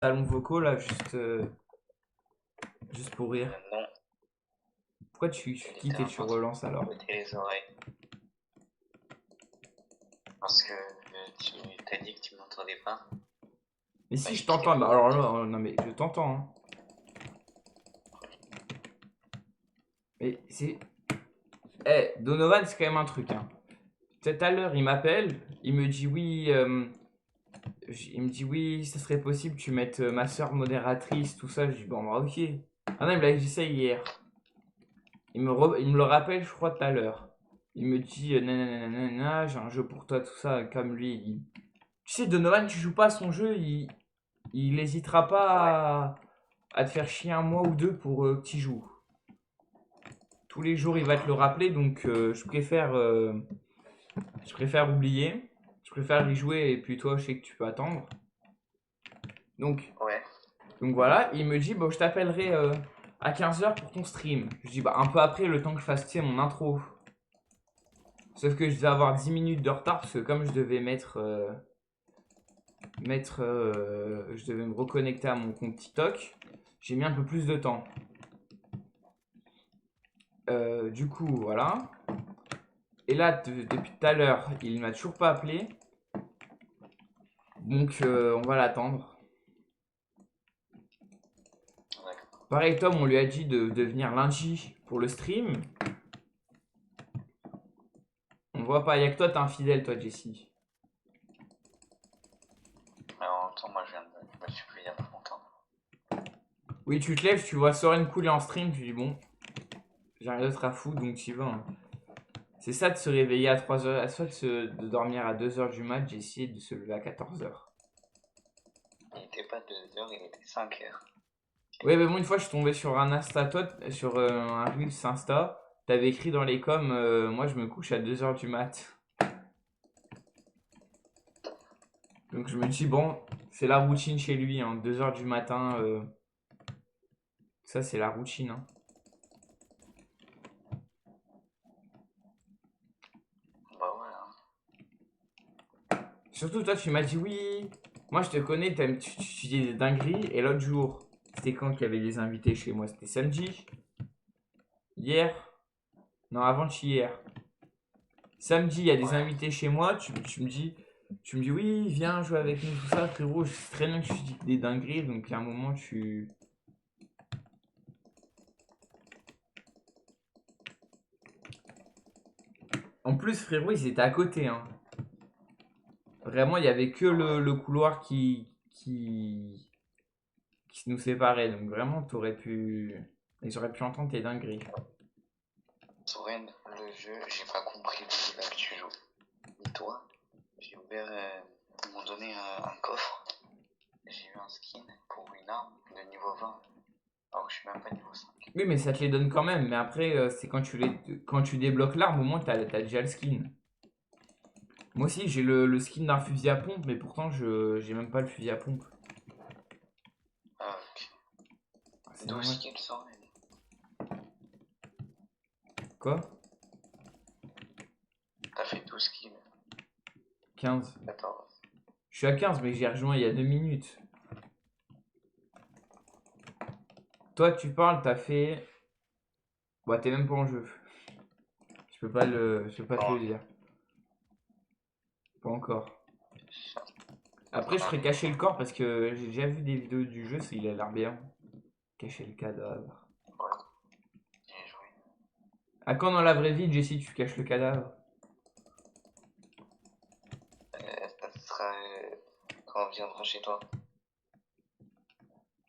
salons vocaux là, juste pour rire. Non. Pourquoi tu quittes et tu relances alors? Les oreilles. Parce que tu t'as dit que tu m'entendais pas. Mais si je t'entends, bah alors là, non mais je t'entends. Hein. Mais c'est... Eh, Donovan, c'est quand même un truc. Hein. Tout à l'heure, il m'appelle, il me dit oui, ça serait possible que tu mettes ma soeur modératrice, tout ça. Je dis bon, bah ok. Ah non, il me l'a dit ça hier. Il me le rappelle, je crois, tout à l'heure. Il me dit nanana, j'ai un jeu pour toi, tout ça, comme lui. Tu sais, Donovan, tu joues pas à son jeu, il hésitera pas à te faire chier un mois ou deux pour que tu joues. Tous les jours, il va te le rappeler, donc je préfère oublier. Je préfère y jouer et puis toi, je sais que tu peux attendre. Donc voilà, il me dit, bon, je t'appellerai à 15h pour ton stream. Je dis, bah, un peu après, le temps que je fasse mon intro. Sauf que je devais avoir 10 minutes de retard parce que comme je devais je devais me reconnecter à mon compte TikTok, j'ai mis un peu plus de temps. Du coup, voilà. Et là, depuis tout à l'heure, il m'a toujours pas appelé. Donc, on va l'attendre. Pareil, Tom, on lui a dit de venir lundi pour le stream. On voit pas, il y a que toi, t'es infidèle, toi, Jessie. Mais en même temps, moi, je me suis pris il y a pas longtemps. Oui, tu te lèves, tu vois Soren couler en stream, tu dis bon, j'ai rien d'autre à foutre, donc tu y vas. Hein. C'est ça de se réveiller à 3h, soit de dormir à 2h du mat, j'ai essayé de se lever à 14h. Il était pas 2h, il était 5h. Oui, mais bon, une fois, je suis tombé sur un Insta, sur un Reels Insta. T'avais écrit dans les coms, moi, je me couche à 2h du mat. Donc, je me dis, bon, c'est la routine chez lui, hein, 2h du matin. Ça, c'est la routine. Hein. Bah voilà. Surtout, toi, tu m'as dit, oui, moi, je te connais, tu dis des dingueries. Et l'autre jour, c'était quand qu'il y avait des invités chez moi? C'était samedi? Hier? Non, avant-hier. Samedi, il y a des invités chez moi, tu me dis oui, viens jouer avec nous, tout ça, frérot. Je sais très bien que je dis des dingueries, donc à un moment, tu. En plus, frérot, ils étaient à côté, hein. Vraiment, il y avait que le couloir qui nous séparait, donc vraiment, ils auraient pu entendre tes dingueries. Soren, le jeu, j'ai pas compris le jeu là que tu joues. Dis-toi, j'ai ouvert, ils m'ont donné un coffre. J'ai eu un skin pour une arme de niveau 20. Alors que je suis même pas niveau 5. Oui, mais ça te les donne quand même. Mais après, c'est quand tu débloques l'arme, au moins, t'as déjà le skin. Moi aussi, j'ai le skin d'un fusil à pompe, mais pourtant, j'ai même pas le fusil à pompe. Ah, ok. 12 kills, Soren. Quoi? T'as fait 12 kills. 15. 14. Je suis à 15, mais j'ai rejoint il y a 2 minutes. Toi, tu parles, t'as fait. Bah, t'es même pas en jeu. Je peux pas te le dire. Pas encore. Après, je ferai cacher le corps parce que j'ai déjà vu des vidéos du jeu, il a l'air bien. Cacher le cadavre. Ouais. J'ai joué. À quand dans la vraie vie, Jessie, tu caches le cadavre? Ça sera quand on viendra chez toi.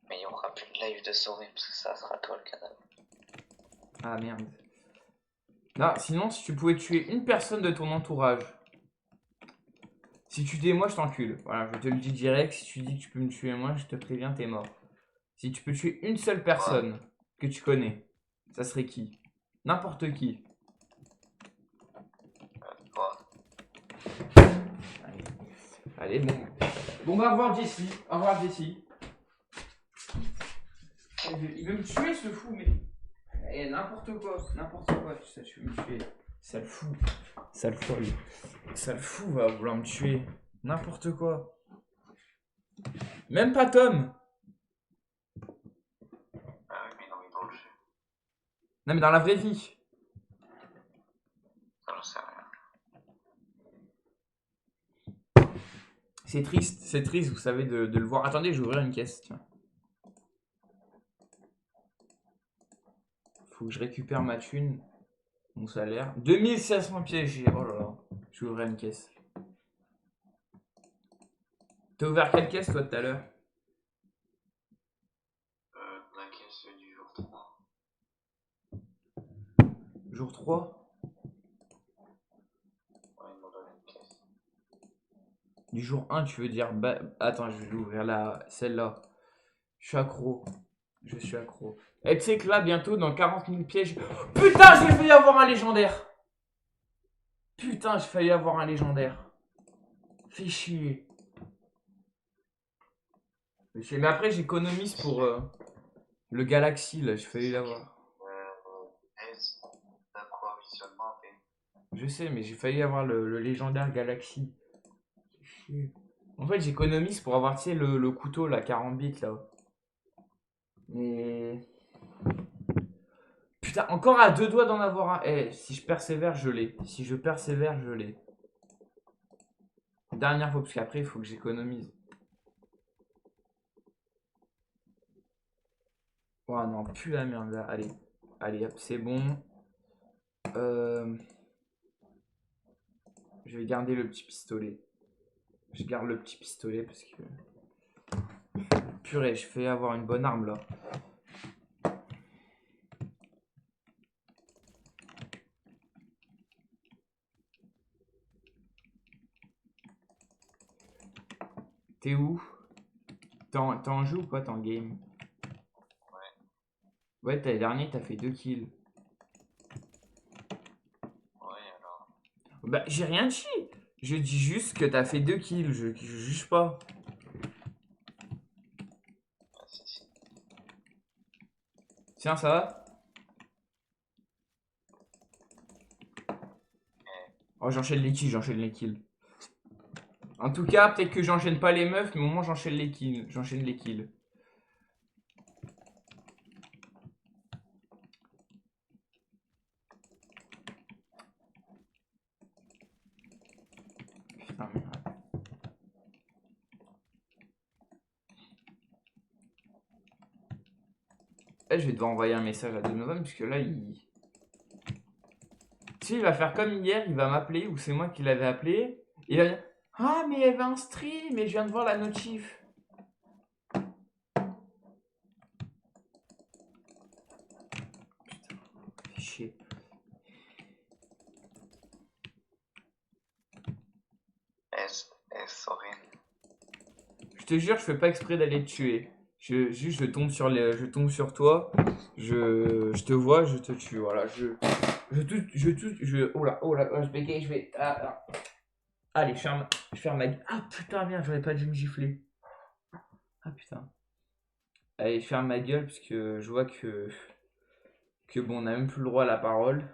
Mais il n'y aura plus de live de Soren parce que ça sera toi le cadavre. Ah merde. Non, sinon, si tu pouvais tuer une personne de ton entourage. Si tu dis moi, je t'encule. Voilà, je te le dis direct. Si tu dis que tu peux me tuer moi, je te préviens, t'es mort. Si tu peux tuer une seule personne que tu connais, ça serait qui? N'importe qui. Toi. Allez, bon. Bon, bah, au revoir, Jessie. Au revoir, Jessie. Il veut me tuer, ce fou, mais. Eh, n'importe quoi. N'importe quoi. Ça, tu veux me tuer. Sale fou. Sale folle. Sale fou va vouloir me tuer. N'importe quoi. Même pas Tom. Non, mais dans la vraie vie. J'en sais rien. C'est triste, vous savez, de le voir. Attendez, je vais ouvrir une caisse, tiens. Faut que je récupère ma thune, mon salaire. 2500 pièges, oh là là. Je vais ouvrir une caisse. T'as ouvert quelle caisse, toi, tout à l'heure? La caisse du jour 3. Jour 3? Ouais, ils m'ont donné une caisse. Du jour 1, tu veux dire... Bah, attends, je vais ouvrir celle-là. Je suis accro. Je suis accro. Et tu sais que là, bientôt, dans 40 000 pièges... Putain, j'ai failli avoir un légendaire. Putain, j'ai failli avoir un légendaire. Fais chier. Mais après, j'économise pour le Galaxy, là. J'ai failli l'avoir. S, d'approvisionnement B. Je sais, mais j'ai failli avoir le légendaire Galaxy. Fais chier. En fait, j'économise pour avoir, tu sais, le couteau, la carambite, là. Mais... Putain, encore à 2 doigts d'en avoir un. Eh, si je persévère, je l'ai. Si je persévère, je l'ai. Dernière fois, parce qu'après, il faut que j'économise. Oh non, plus la merde, là. Allez. Allez, hop, c'est bon. Je vais garder le petit pistolet. Je garde le petit pistolet parce que... Purée, je fais avoir une bonne arme, là. T'es où? T'en joues ou pas? T'es en game? Ouais, t'as dernier, t'as fait 2 kills. Ouais, alors. Bah, j'ai rien dit. Je dis juste que t'as fait 2 kills. Je juge pas. Ah, si. Tiens, ça va? Oh, j'enchaîne les kills, j'enchaîne les kills. En tout cas, peut-être que j'enchaîne pas les meufs, mais au moins j'enchaîne les kills. J'enchaîne les kills. Putain, merde. Là, je vais devoir envoyer un message à Donovan, parce que là, il... Tu sais, il va faire comme hier, il va m'appeler, ou c'est moi qui l'avais appelé. Il va dire, ah, mais il y avait un stream, et je viens de voir la notif. Putain, fais chier. Sorin. Je te jure, je fais pas exprès d'aller te tuer. Juste, je tombe sur toi, je te vois, je te tue. Voilà, oh là, oh, je bégaye, je vais. Allez, je ferme ma gueule. Ah putain, merde, j'aurais pas dû me gifler. Ah putain. Allez, je ferme ma gueule parce que je vois que bon, on a même plus le droit à la parole.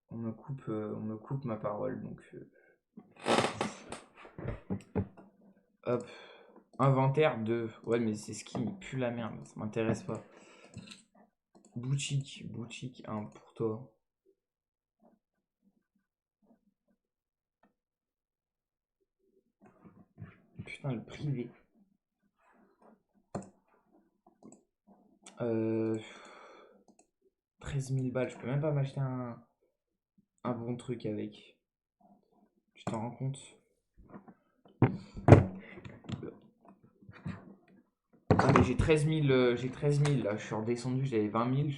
On me coupe ma parole, donc. Hop. Inventaire de. Ouais, mais c'est ce qui pue la merde, ça m'intéresse pas. Boutique 1 pour toi. Putain, le privé. 13 000 balles, je peux même pas m'acheter un bon truc avec. Tu t'en rends compte? Ah, mais j'ai 13 000, là, je suis redescendu, j'avais 20 000.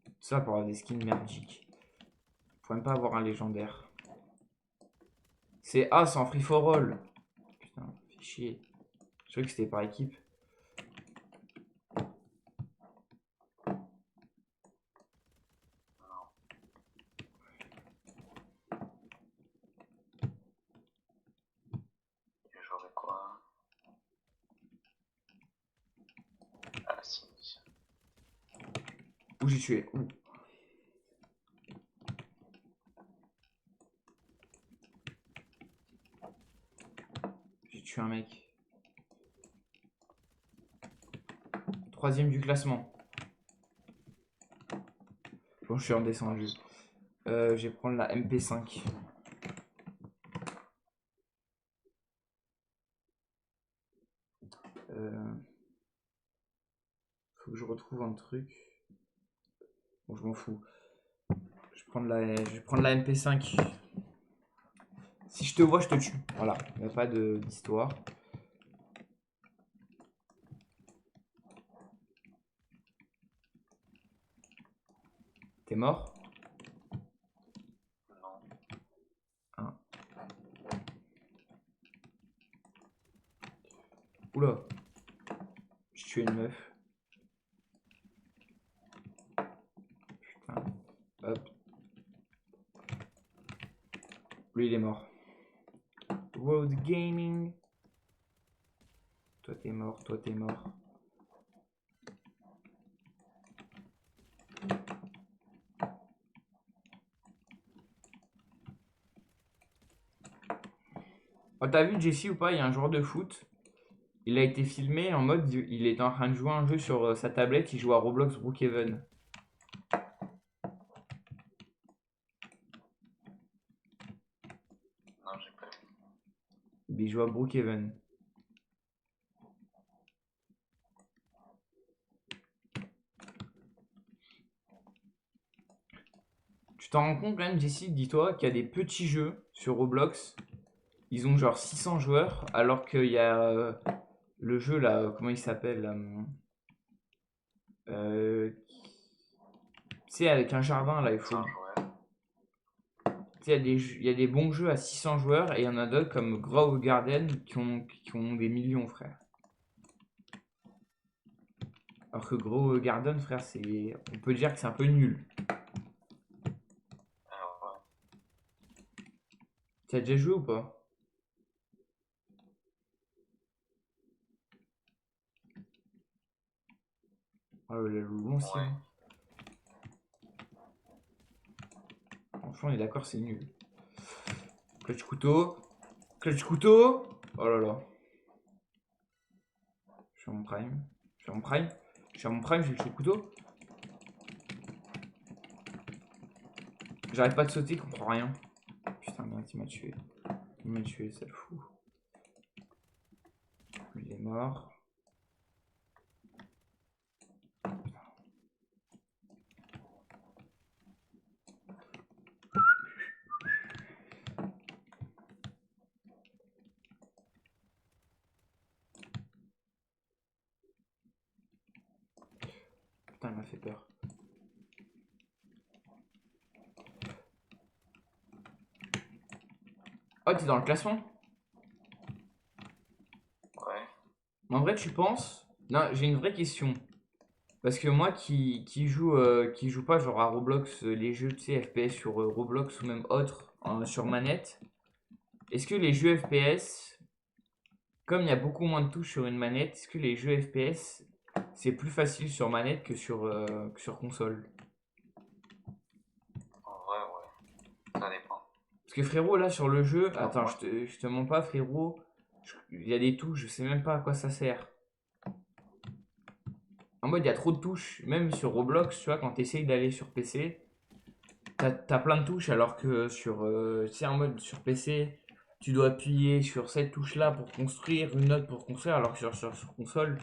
Tout ça pour avoir des skins merdiques. Je pourrais même pas avoir un légendaire. C'est en free for all. Putain, fait chier. Je croyais que c'était par équipe. J'aurais quoi? Ah, si. Où j'ai tué? Où? J'ai tué un mec. 3e du classement. Bon, je suis redescendu. Je vais prendre la MP5. Faut que je retrouve un truc. Bon, je m'en fous. Je vais prendre la MP5. Si je te vois, je te tue. Voilà, il n'y a pas d'histoire. T'es mort? Non. Ah. Oula. Je tué une meuf. Putain. Hop. Lui, il est mort. Road Gaming. Toi, t'es mort. Toi, t'es mort. Oh, t'as vu Jesse ou pas? Il y a un joueur de foot. Il a été filmé en mode il est en train de jouer un jeu sur sa tablette. Il joue à Roblox Brookhaven. Non, j'ai pas vu. Il joue à Brookhaven. Tu t'en rends compte quand même, Jesse? Dis-toi qu'il y a des petits jeux sur Roblox. Ils ont genre 600 joueurs, alors qu'il y a le jeu là, comment il s'appelle tu sais, avec un jardin là, il faut. Sans joueur. Tu sais, il y a des bons jeux à 600 joueurs et il y en a d'autres comme Grow Garden qui ont des millions, frère. Alors que Grow Garden, frère, c'est. On peut dire que c'est un peu nul. Alors, ouais. Tu as déjà joué ou pas? Oh, le l'ancien. Ouais. Franchement, on est d'accord, c'est nul. Clutch couteau. Clutch couteau. Oh là là. Je suis en prime. Je suis en prime. Je suis en prime, j'ai le couteau. J'arrête pas de sauter, il comprend rien. Putain, merde, il m'a tué. Il m'a tué, c'est fou. Il est mort. Putain, il m'a fait peur. Oh, t'es dans le classement? Ouais. En vrai, tu penses? Non, j'ai une vraie question. Parce que moi qui joue pas genre à Roblox, les jeux tu sais, FPS sur Roblox ou même autres sur manette, est-ce que les jeux FPS, comme il y a beaucoup moins de touches sur une manette, est-ce que les jeux FPS c'est plus facile sur manette que sur console? En vrai, ouais. Ça dépend. Parce que frérot, là sur le jeu, Genre, attends, moi, je te mens pas, frérot, il y a des touches, je sais même pas à quoi ça sert. En mode, il y a trop de touches, même sur Roblox, tu vois, quand tu essayes d'aller sur PC, t'as plein de touches, alors que sur, tu sais, en mode sur PC, tu dois appuyer sur cette touche-là pour construire, une autre pour construire, alors que sur console,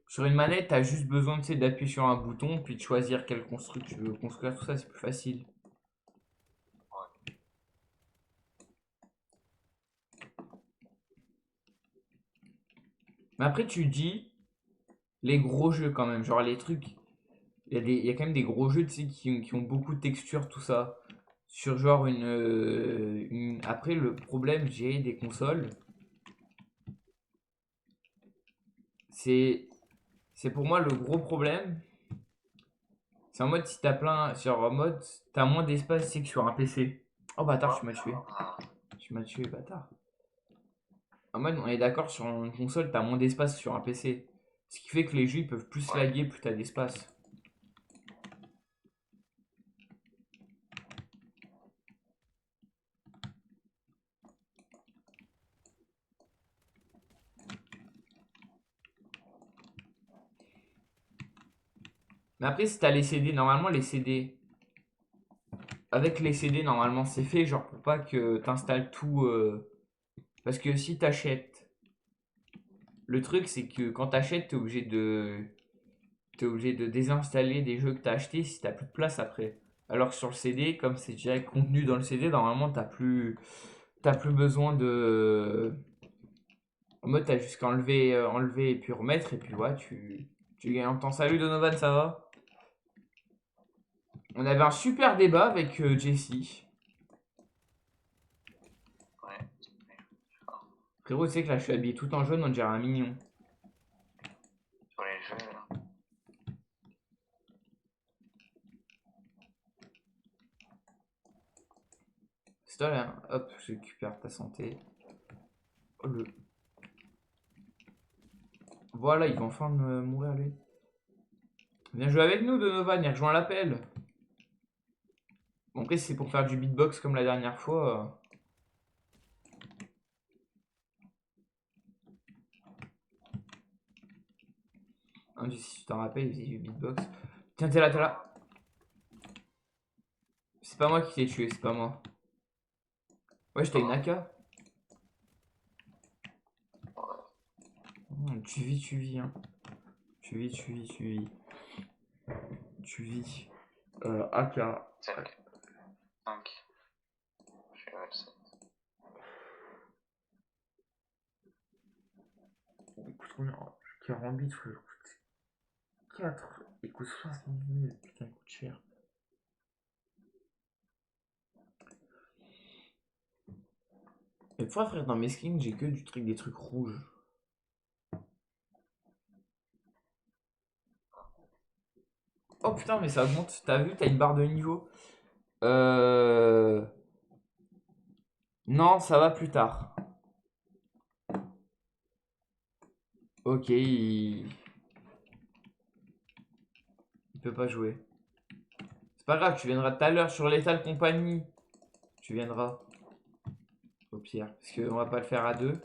sur une manette, t'as juste besoin, tu sais, d'appuyer sur un bouton, puis de choisir quel construit tu veux construire, tout ça, c'est plus facile. ouais. Mais après, tu dis les gros jeux quand même, genre les trucs. Il y a quand même des gros jeux, tu sais, qui ont beaucoup de textures, tout ça. Sur genre Après, le problème, j'ai des consoles, c'est... C'est pour moi le gros problème. C'est en mode si t'as plein... Genre en mode, t'as moins d'espace, c'est que sur un PC. Oh bâtard, tu m'as tué. Ah, Tu m'as tué, bâtard. En mode, on est d'accord, sur une console, t'as moins d'espace que sur un PC. Ce qui fait que les jeux, ils peuvent plus ouais. laguer, plus t'as d'espace. Mais après, si t'as les CD, normalement, les CD. Avec les CD, normalement, c'est fait, genre pour pas que t'installes tout. Parce que si t'achètes. Le truc, c'est que quand t'achètes, t'es obligé de désinstaller des jeux que t'as achetés si t'as plus de place après. Alors que sur le CD, comme c'est déjà contenu dans le CD, normalement, t'as plus besoin de. En mode, t'as juste qu'à enlever et puis remettre, et puis ouais, tu gagnes en temps. Salut Donovan, ça va? On avait un super débat avec Jessie. Ouais. Frérot, tu sais que là, je suis habillé tout en jaune, on dirait un mignon. Sur les jeux, là. C'est toi là, hop, je récupère ta santé. Oh, Voilà, il va enfin mourir lui. Viens jouer avec nous, Donovan, il rejoint l'appel. Bon, après, si c'est pour faire du beatbox comme la dernière fois. Si tu t'en rappelles, il faisait du beatbox. Tiens, t'es là, t'es là. C'est pas moi qui t'ai tué, c'est pas moi. Ouais, j'étais une AK. Tu vis, hein. Tu vis. Tu vis. AK. 5. 5. Je suis level 7. Il coûte combien? 40 bits, il coûte 4. Il coûte 70 000. Putain, il coûte cher. Et pourquoi, frère, dans mes skins, j'ai que des trucs rouges? Oh putain, mais ça augmente. T'as vu, t'as une barre de niveau. Non, ça va plus tard. Ok, il peut pas jouer. C'est pas grave, tu viendras tout à l'heure sur Lethal Company. Tu viendras. Au pire. Parce qu'on va pas le faire à deux.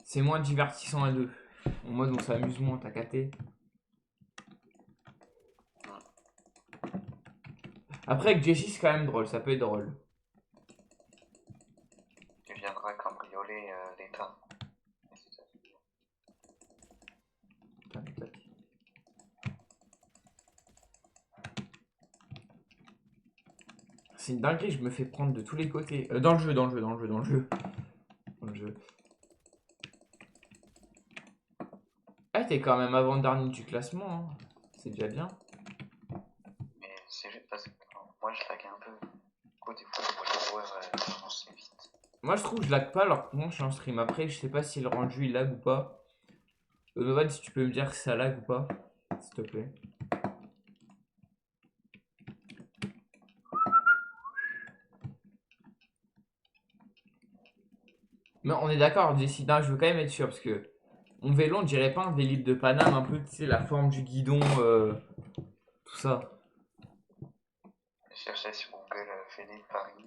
C'est moins divertissant à deux. En mode on s'amuse moins, t'as capté. Après avec Jessie c'est quand même drôle, ça peut être drôle. Tu viendras cambrioler l'État. Putain, mais c'est une dinguerie, je me fais prendre de tous les côtés. Dans le jeu. Ah, t'es quand même avant-dernier du classement, hein. C'est déjà bien. Mais c'est juste parce que moi je lag un peu. Du coup, des fois, je vois les joueurs avancer vite. Moi je trouve que je lag pas alors que moi je suis en stream. Après, je sais pas si le rendu il lag ou pas. Donovan, si tu peux me dire si ça lag ou pas, s'il te plaît. Mais on est d'accord, Jessie, non, je veux quand même être sûr parce que mon vélo, on dirait pas un Vélib de Paname, un peu, tu sais, la forme du guidon, tout ça. Je cherchais sur Google Philippe Paris.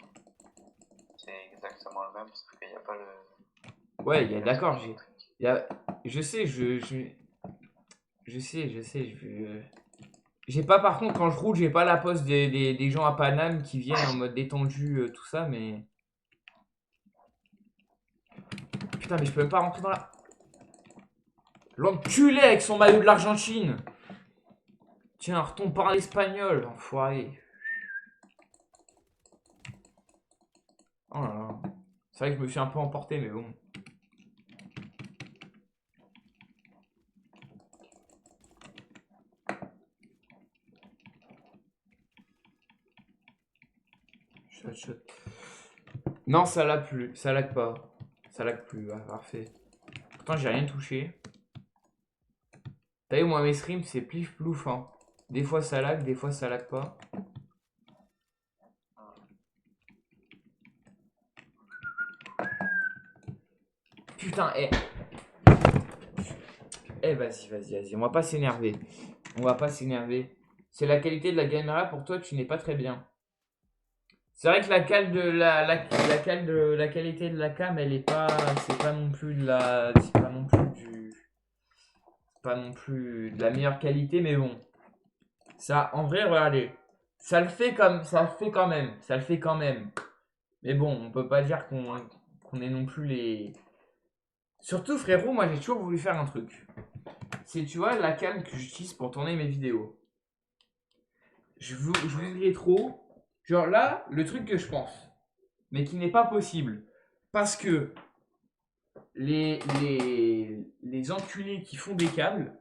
C'est exactement le même, sauf qu'il n'y a pas le. Ouais, d'accord, je sais, j'ai pas, par contre, quand je roule, j'ai pas la pose des gens à Paname qui viennent en mode détendu, tout ça, mais. Putain, mais je peux même pas rentrer dans la. L'enculé avec son maillot de l'Argentine! Tiens, retombe par l'espagnol, enfoiré. Oh là là. C'est vrai que je me suis un peu emporté, mais bon. Shot. Non, ça lag plus. Ça lag pas. Ça lag plus. Ah, parfait. Pourtant, j'ai rien touché. T'as vu, moi, mes streams, c'est plif plouf, hein. Des fois, ça lag, des fois, ça lag pas. Putain, vas-y. On va pas s'énerver. C'est la qualité de la caméra, pour toi, tu n'es pas très bien. C'est vrai que la qualité de la cam, elle est pas, c'est pas non plus de la, c'est pas non plus pas non plus de la meilleure qualité, mais bon. Ça, en vrai, regardez. Ça le fait comme, ça le fait quand même. Ça le fait quand même. Mais bon, on peut pas dire qu'on est non plus les. Surtout, frérot, moi j'ai toujours voulu faire un truc. C'est, tu vois, la cam que j'utilise pour tourner mes vidéos. Je voudrais trop. Genre là, le truc que je pense, mais qui n'est pas possible. Parce que les enculés qui font des câbles,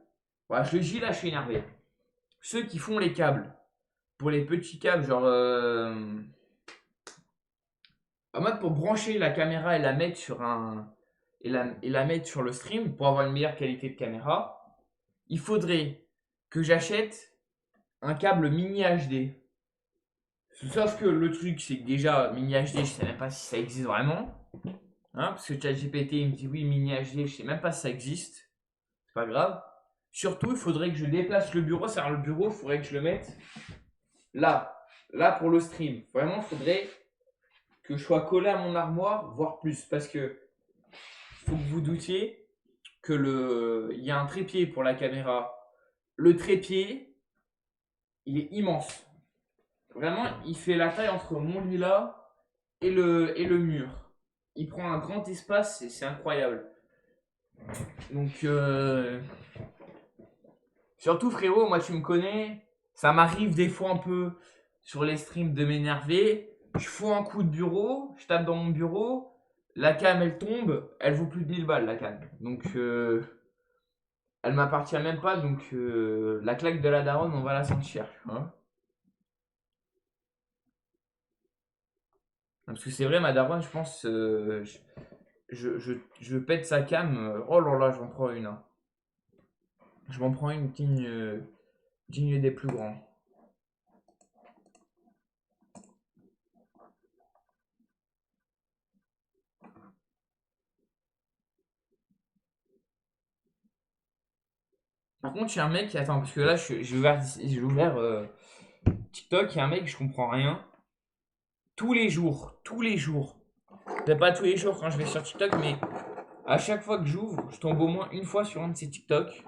voilà, je le dis là, je suis énervé. Ceux qui font les câbles, pour les petits câbles, genre. En mode pour brancher la caméra et la mettre sur un. Et la mettre sur le stream pour avoir une meilleure qualité de caméra, il faudrait que j'achète un câble mini HD. Sauf que le truc, c'est que déjà, mini HD, je sais même pas si ça existe vraiment. Hein, parce que ChatGPT, il me dit oui, mini HD, je sais même pas si ça existe. C'est pas grave. Surtout, il faudrait que je déplace le bureau. C'est-à-dire, le bureau, il faudrait que je le mette là. Là pour le stream. Vraiment, il faudrait que je sois collé à mon armoire, voire plus. Parce que faut que vous doutiez que il y a un trépied pour la caméra. Le trépied, il est immense. Vraiment, il fait la taille entre mon lit là et le mur. Il prend un grand espace et c'est incroyable. Donc, surtout frérot, moi tu me connais, ça m'arrive des fois un peu sur les streams de m'énerver. Je fous un coup de bureau, je tape dans mon bureau, la cam elle tombe, elle vaut plus de 1000 balles la cam. Donc, elle m'appartient même pas, donc la claque de la daronne, on va la sentir. Hein. Parce que c'est vrai, ma daronne, je pense, je pète sa cam. Oh là là, j'en prends une. Hein. Je m'en prends une digne des plus grands. Par contre, il y a un mec, attends, parce que là, j'ai ouvert TikTok, il y a un mec, je comprends rien. Tous les jours, peut-être pas tous les jours quand je vais sur TikTok, mais à chaque fois que j'ouvre, je tombe au moins une fois sur un de ces TikTok.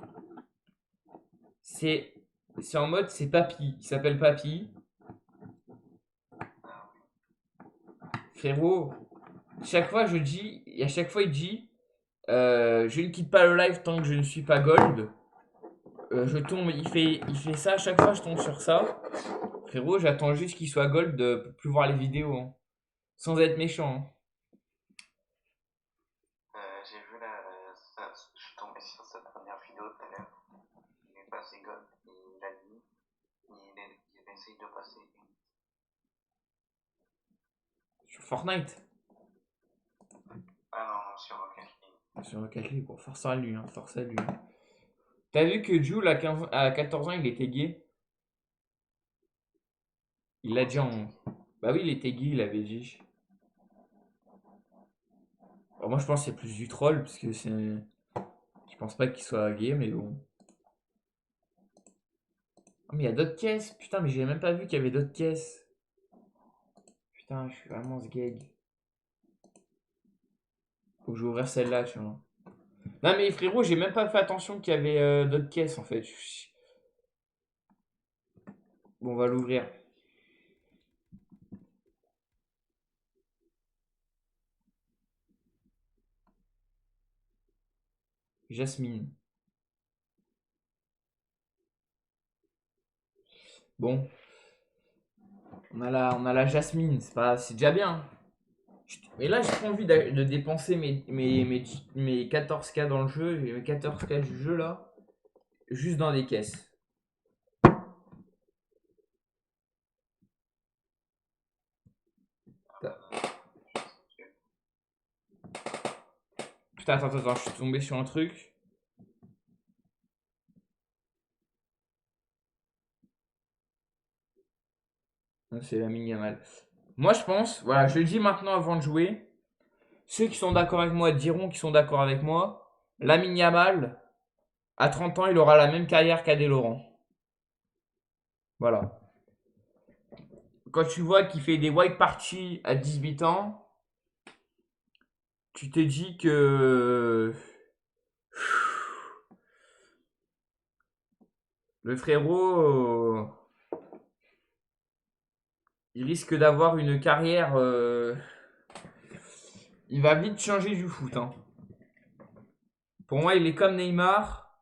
C'est, c'est en mode, c'est Papy, il s'appelle Papy. Frérot, chaque fois je dis, et à chaque fois il dit, je ne quitte pas le live tant que je ne suis pas gold. Je tombe, il fait ça, à chaque fois je tombe sur ça. Frérot, j'attends juste qu'il soit gold pour plus voir les vidéos. Hein. Sans être méchant. Hein. J'ai vu je suis tombé sur sa première vidéo tout à l'heure. Il est passé gold et il a dit, il essaye de passer. Sur Fortnite. Ah non, sur Rocket League. Sur Rocket League, bon, force à lui, hein, force à lui. Hein. T'as vu que Jules, à 14 ans, il était gay? Il l'a dit en. Bah oui, il était gay, il avait dit. Alors moi, je pense que c'est plus du troll, parce que c'est. Je pense pas qu'il soit gay, mais bon. Oh, mais il y a d'autres caisses. Putain, mais j'ai même pas vu qu'il y avait d'autres caisses. Putain, je suis vraiment ce gag. Faut que j'ouvre celle-là, tu vois. Non, mais frérot, j'ai même pas fait attention qu'il y avait d'autres caisses en fait. Bon, on va l'ouvrir. Jasmine. Bon, on a la Jasmine, c'est déjà bien. Mais là, j'ai pas envie de dépenser mes 14K dans le jeu, mes 14K du jeu là, juste dans des caisses. Putain, attends, je suis tombé sur un truc. Ah, c'est la minimale. Moi, je pense, voilà, je le dis maintenant avant de jouer. Ceux qui sont d'accord avec moi diront qu'ils sont d'accord avec moi. Lamine Yamal, à 30 ans, il aura la même carrière qu'Adé Laurent. Voilà. Quand tu vois qu'il fait des white parties à 18 ans, tu te dis que Le frérot, il risque d'avoir une carrière. Il va vite changer du foot, hein. Pour moi, il est comme Neymar.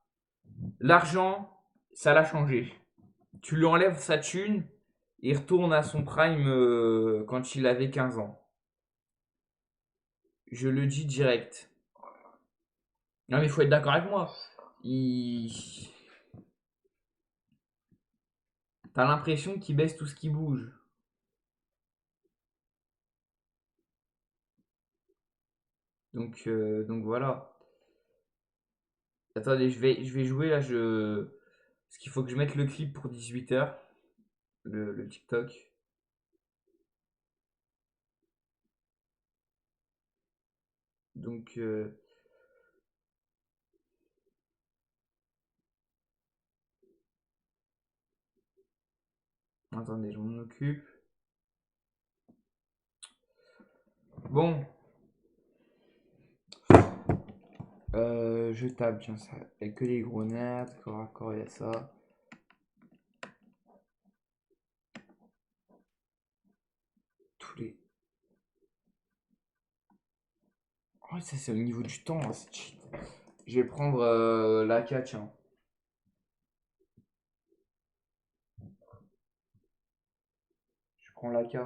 L'argent, ça l'a changé. Tu lui enlèves sa thune, il retourne à son prime quand il avait 15 ans. Je le dis direct. Non, mais il faut être d'accord avec moi. T'as l'impression qu'il baisse tout ce qui bouge. Donc voilà. Attendez, je vais jouer là. Parce qu'il faut que je mette le clip pour 18h. Le TikTok. Donc, attendez, je m'en occupe. Bon, je tape, tiens, ça. Il n'y a que les gros nerds, corps à corps, il y a ça. Tous les. Oh, ça, c'est au niveau du temps, hein, c'est cheat. Je vais prendre l'AK, tiens. Je prends l'AK.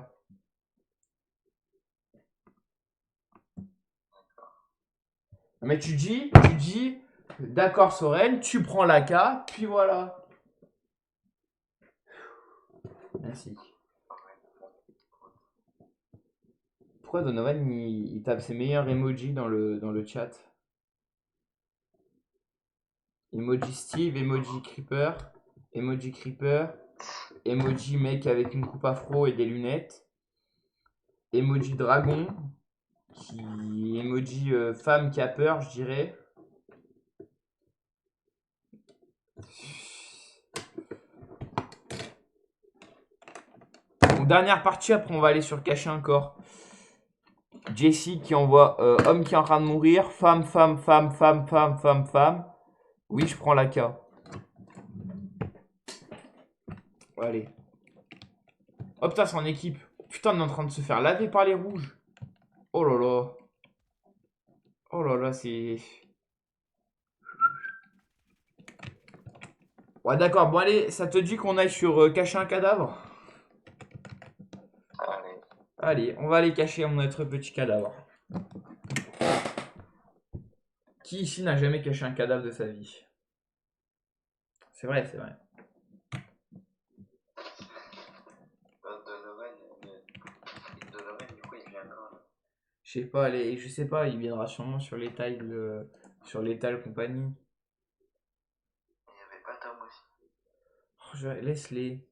Mais tu dis, d'accord Soren, tu prends l'AK, puis voilà. Merci. Pourquoi Donovan il tape ses meilleurs emojis dans le chat? Emoji Steve, emoji creeper, emoji mec avec une coupe afro et des lunettes, emoji dragon, emoji femme qui a peur, je dirais. Bon, dernière partie, après on va aller sur cacher un corps. Jessie qui envoie homme qui est en train de mourir, femme. Oui, je prends la K. Allez. Oh putain, c'est en équipe. Putain, on est en train de se faire laver par les rouges. Oh là là. Oh là là, c'est. Ouais, d'accord. Bon, allez, ça te dit qu'on aille sur cacher un cadavre? Allez. Allez, on va aller cacher notre petit cadavre. Qui ici n'a jamais caché un cadavre de sa vie? C'est vrai, c'est vrai. Donovan, du coup, il vient quand là? Je sais pas, il viendra sûrement sur les tiles, sur les tiles compagnie. Il n'y avait pas Tom aussi. Oh, laisse-les.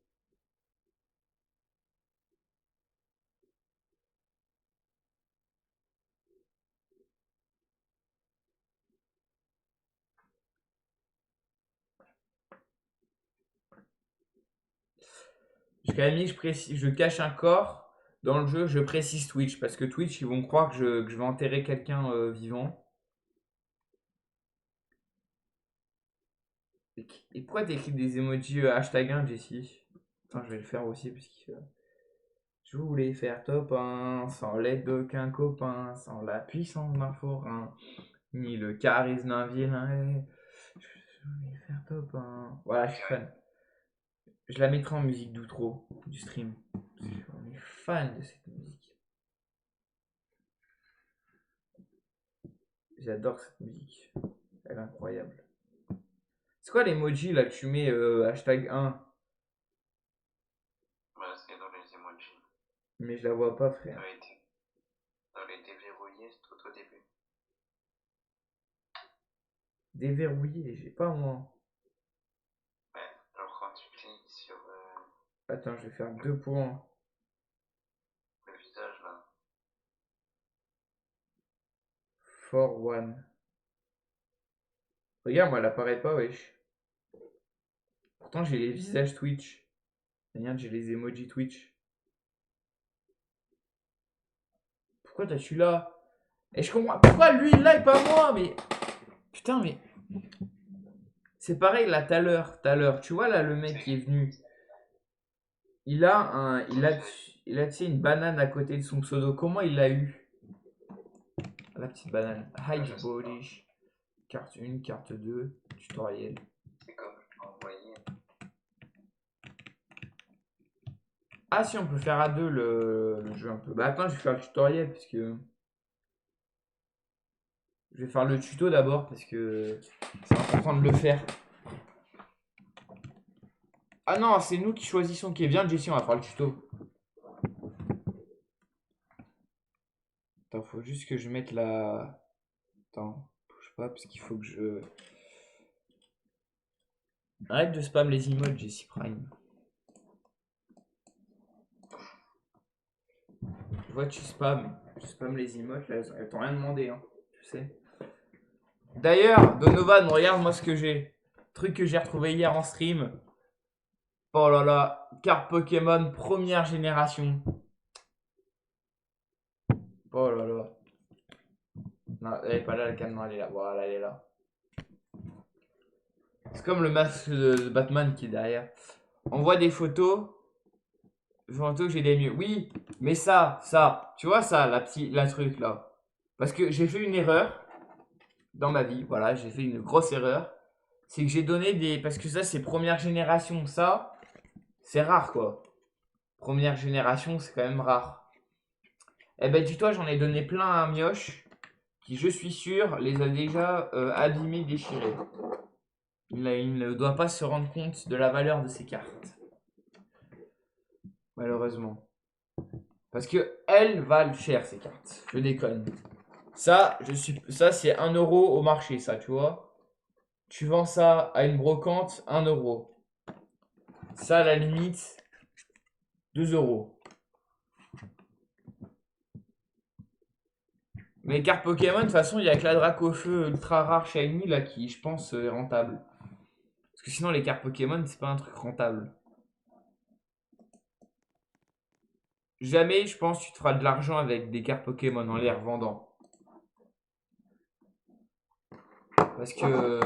J'ai quand même mis, je cache un corps dans le jeu, je précise Twitch, parce que Twitch, ils vont croire que je vais enterrer quelqu'un vivant. Et pourquoi t'écris des emojis hashtag 1, Jessie? Attends, je vais le faire aussi, parce que je voulais faire top 1, sans l'aide d'aucun copain, sans la puissance d'un forain, ni le charisme d'un vilain. Je voulais faire top 1. Voilà, je suis fan. Je la mettrai en musique d'outro du stream. On est fan de cette musique. J'adore cette musique. Elle est incroyable. C'est quoi l'emoji là que tu mets hashtag 1? Bah, c'est dans les emojis. Mais je la vois pas, frère. Dans les déverrouillés, c'est tout au début. Déverrouillé, j'ai pas moi. Ouais, alors quand tu cliques sur Attends, je vais faire 2 points. le visage là. For one. Regarde, moi elle apparaît pas, wesh. Pourtant j'ai les visages Twitch. Regarde, j'ai les emojis Twitch. Pourquoi t'as celui-là? Et je comprends. Pourquoi lui là et pas moi? Mais. Putain, mais. C'est pareil là, tout à l'heure. Tu vois là, le mec qui est venu. Il a tu sais, une banane à côté de son pseudo. Comment il l'a eu? La petite banane. Hide body. Carte 1, carte 2, tutoriel. C'est comme je l'ai envoyé. Ah si, on peut faire à deux le jeu un peu. Bah attends, je vais faire le tutoriel parce que... Je vais faire le tuto d'abord parce que c'est important de le faire. Ah non, c'est nous qui choisissons qui est bien. Jessie, on va faire le tuto. Attends, faut juste que je mette la... Attends, bouge pas parce qu'il faut que je... Arrête de spam les emotes, Jessie Prime. Tu vois, tu spam les emotes, là, elles t'ont rien demandé, hein, tu sais. D'ailleurs, Donovan, regarde-moi ce que j'ai. Truc que j'ai retrouvé hier en stream. Oh là là, carte Pokémon première génération. Oh là là. Non, elle est pas là, la cam, non, elle est là. Voilà, elle est là. C'est comme le masque de Batman qui est derrière. On voit des photos. Photos que j'ai des mieux. Oui, mais ça, tu vois ça, la truc là. Parce que j'ai fait une erreur dans ma vie. Voilà, j'ai fait une grosse erreur. C'est que j'ai donné des. Parce que ça, c'est première génération. Ça, c'est rare quoi. Première génération, c'est quand même rare. Eh ben, dis-toi, j'en ai donné plein à Mioche, qui, je suis sûr, les a déjà abîmés, déchirés. Il ne doit pas se rendre compte de la valeur de ces cartes. Malheureusement. Parce que elles valent cher, ces cartes. Je déconne. Ça, c'est 1 € au marché, ça, tu vois. Tu vends ça à une brocante, 1 €. Ça, à la limite, 2 €. Mais les cartes Pokémon, de toute façon, il y a que la Dracofeu ultra rare shiny là qui, je pense, est rentable. Parce que sinon, les cartes Pokémon, c'est pas un truc rentable. Jamais, je pense, tu te feras de l'argent avec des cartes Pokémon en les revendant. Parce que.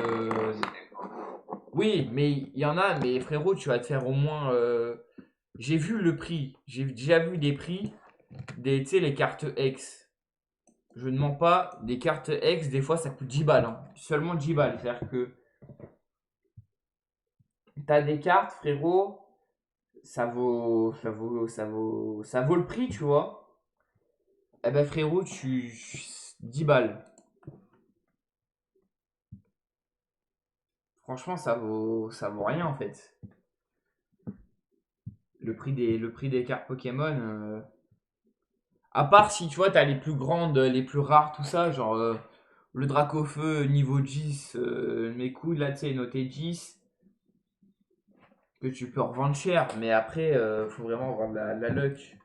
Oui, mais il y en a, mais frérot, tu vas te faire au moins. J'ai vu le prix. J'ai déjà vu des prix. Tu sais, les cartes X. Je ne mens pas, des cartes X, des fois, ça coûte 10 balles. Hein. Seulement 10 balles. C'est-à-dire que. T'as des cartes, frérot. Ça vaut le prix, tu vois. Eh ben, frérot, 10 balles. Franchement, ça vaut rien en fait. Le prix des cartes Pokémon. À part si tu vois, t'as les plus grandes, les plus rares, tout ça, genre le Dracofeu niveau 10, mes couilles là, tu sais, noté 10, que tu peux revendre cher. Mais après, faut vraiment avoir de la luck.